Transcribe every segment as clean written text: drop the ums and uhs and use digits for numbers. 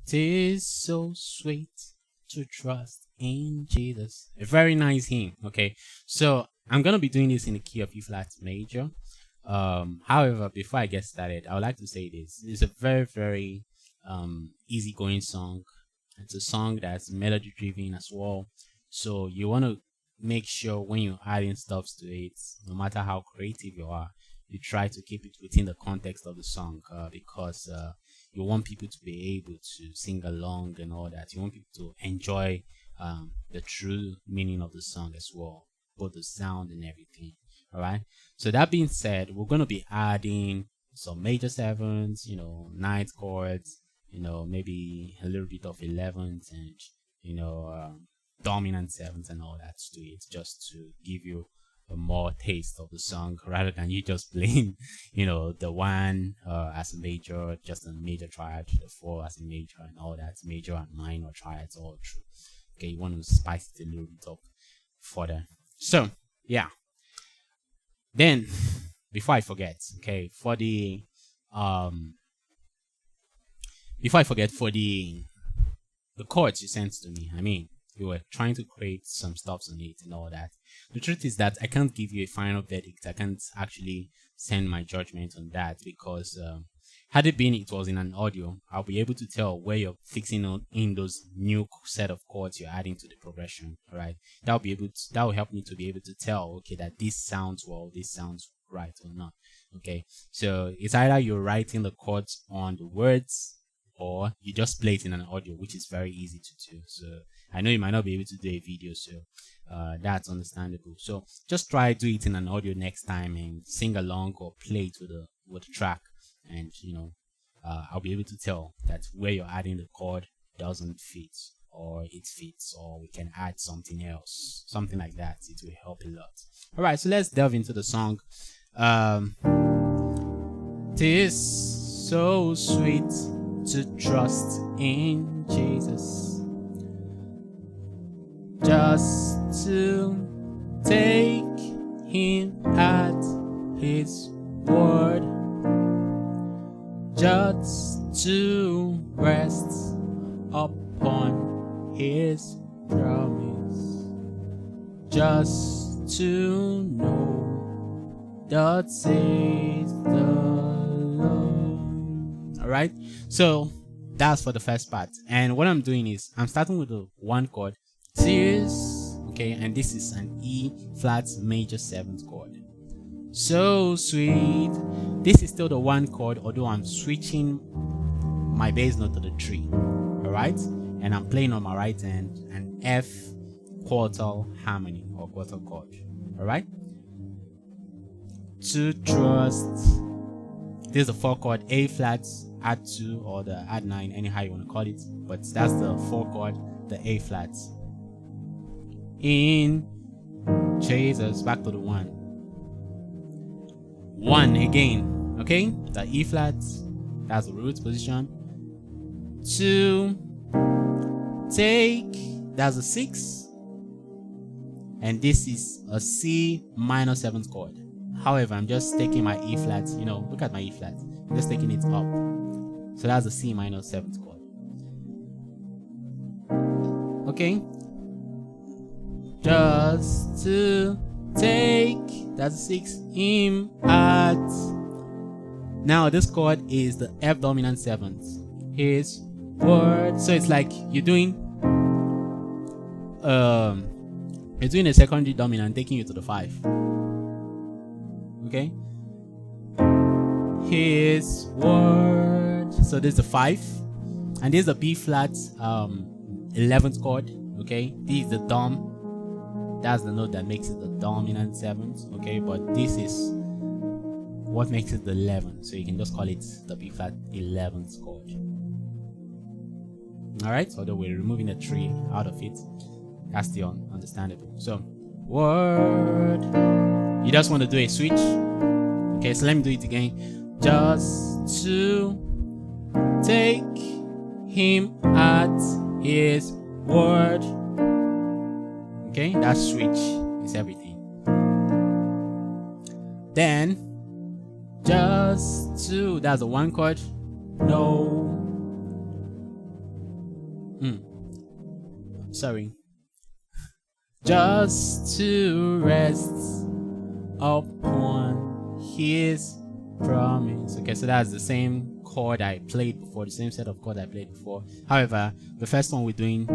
'Tis so sweet to trust in Jesus. A very nice hymn. Okay, so I'm gonna be doing this in the key of E flat major. However, before I get started, I would like to say this. It's a very, very easygoing song. It's a song that's melody driven as well. So you want to make sure when you're adding stuff to it, no matter how creative you are, you try to keep it within the context of the song because you want people to be able to sing along and all that. You want people to enjoy the true meaning of the song as well, both the sound and everything. All right. So that being said, we're going to be adding some major sevens, ninth chords, maybe a little bit of 11th and, dominant sevens and all that to it, just to give you a more taste of the song rather than you just playing, the one as a major, just a major triad, the four as a major and all that, major and minor triads all true. Okay, you want to spice it a little bit up further. So, yeah. Then, before I forget, okay, for the chords you sent to me, I mean, you were trying to create some stuffs on it and all that. The truth is that I can't give you a final verdict. I can't actually send my judgment on that because had it was in an audio, I'll be able to tell where you're fixing on in those new set of chords you're adding to the progression. All right, that will help me to be able to tell, okay, that this sounds well, this sounds right or not. Okay, so it's either you're writing the chords on the words or you just play it in an audio, which is very easy to do. So I know you might not be able to do a video, so that's understandable. So just try do it in an audio next time and sing along or play it with the track, and I'll be able to tell that where you're adding the chord doesn't fit, or it fits, or we can add something else, something like that. It will help a lot. All right, so let's delve into the song. "'Tis so sweet to trust in Jesus, just to take him at his word, just to rest upon his promise, just to know that says the Lord." All right, so that's for the first part, and what I'm doing is I'm starting with the one chord, "Tears," okay, and this is an E flat major 7th chord. So sweet. This is still the one chord, although I'm switching my bass note to the 3. All right, and I'm playing on my right hand an F quartal harmony or quartal chord. All right, to trust. This is the 4 chord, A flat, add 2 or the add 9, anyhow you want to call it, but that's the 4 chord, the A flat. In Jesus, back to the 1. 1 again, okay? The E flat, that's the root position. 2, take, that's a 6. And this is a C minor 7th chord. However, I'm just taking my E flat, look at my E flat. I'm just taking it up. So that's a C minor 7th chord. Okay? Just to take, that's a 6, him at. Now this chord is the F dominant 7th. His word. So it's like you're doing a secondary dominant taking you to the 5. Okay, his word. So this is the 5, and this is the B flat 11th chord. Okay, this is the dom. That's the note that makes it the dominant 7th. Okay, but this is what makes it the 11th. So you can just call it the B flat 11th chord. All right, although we're removing the 3 out of it, that's still understandable. So word. You just want to do a switch. Okay, so let me do it again. Just to take him at his word. Okay, that switch is everything. Then just to, that's the 1 chord. No, Sorry. Just to rest upon his promise. Okay, so that's the same chord I played before, the same set of chords I played before. However, the first one we're doing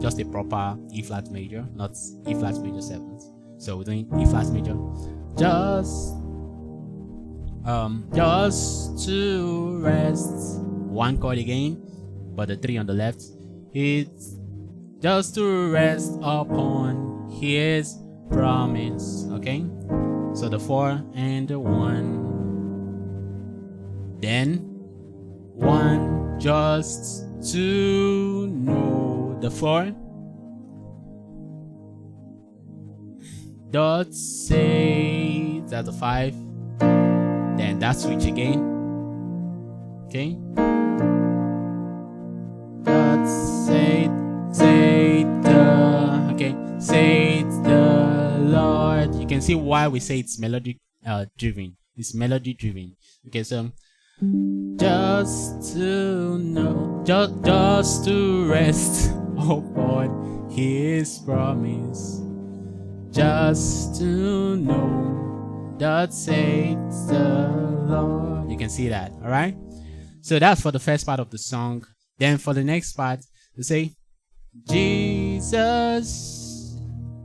just a proper E flat major, not E flat major 7th. So we're doing E flat major. Just to rest, one chord again, but the 3 on the left. It's just to rest upon his promise. Okay, so the 4 and the 1, then 1 just to know, the 4 dot say, that's the 5, then that switch again. Okay, dot say the, okay, say the Lord. You can see why we say it's melody driven. It's melody driven. Okay, so just to know, just to rest upon his promise, just to know that says the Lord. You can see that. All right, so that's for the first part of the song. Then for the next part, they say, Jesus,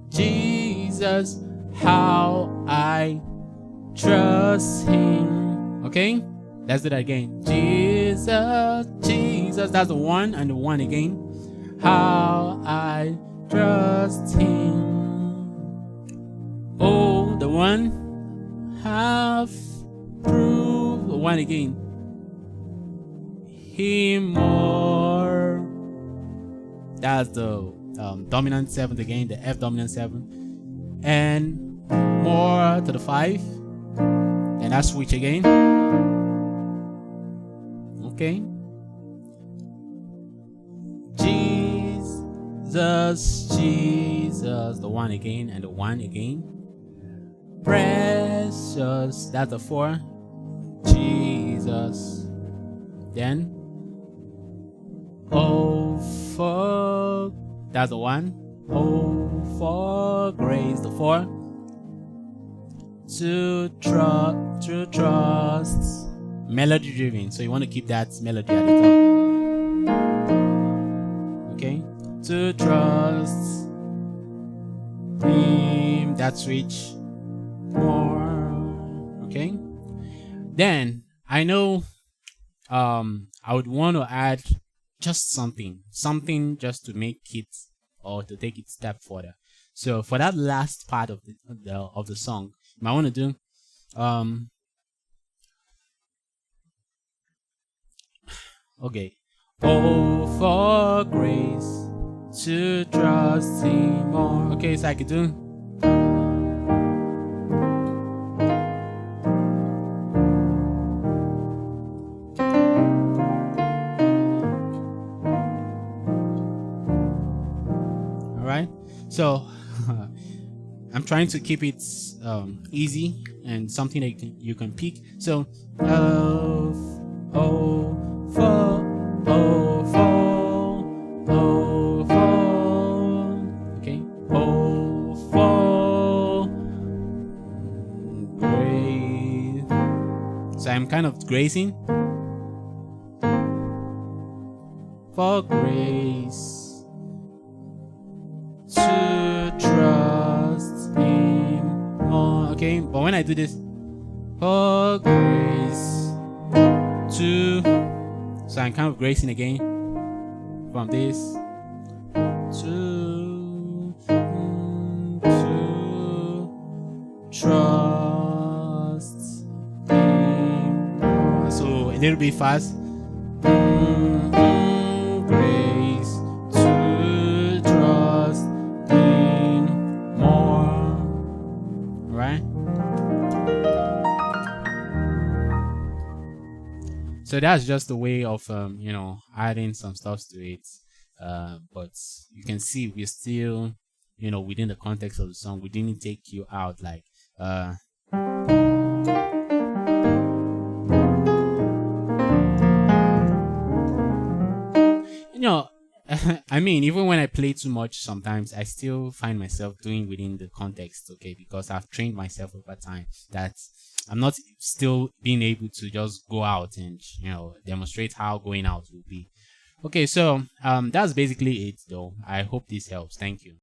Jesus, how I trust him. Okay, let's do that again. Jesus, Jesus, that's the 1 and the 1 again. How I trust him. Oh, the 1 have proved, the 1 again. Him more. That's the dominant 7th again, the F dominant 7, and more to the 5, and that switch again. Okay, Jesus, Jesus, the 1 again and the 1 again. Precious, that's the 4, Jesus. Then oh for, that's the 1. Oh for grace, the 4. To trust, melody driven. So you want to keep that melody at the top. Okay, to trust him, that switch more. Okay, then I know I would want to add just something just to make it, or to take it a step further. So for that last part of the song, you might want to do okay, oh for grace to trust him more. Okay, so I could do so. I'm trying to keep it easy and something that you can pick. So oh for, okay, oh for grace. So I'm kind of grazing for grace to trust him more. Okay, but when I do this, for grace to, so I'm kind of gracing again from this to trust him more. So a little bit fast. Grace to trust him more. Right? So that's just a way of adding some stuff to it. But you can see we're still, within the context of the song. We didn't take you out like I mean, even when I play too much, sometimes I still find myself doing within the context, okay, because I've trained myself over time that I'm not still being able to just go out and, demonstrate how going out will be. Okay, so that's basically it though. I hope this helps. Thank you.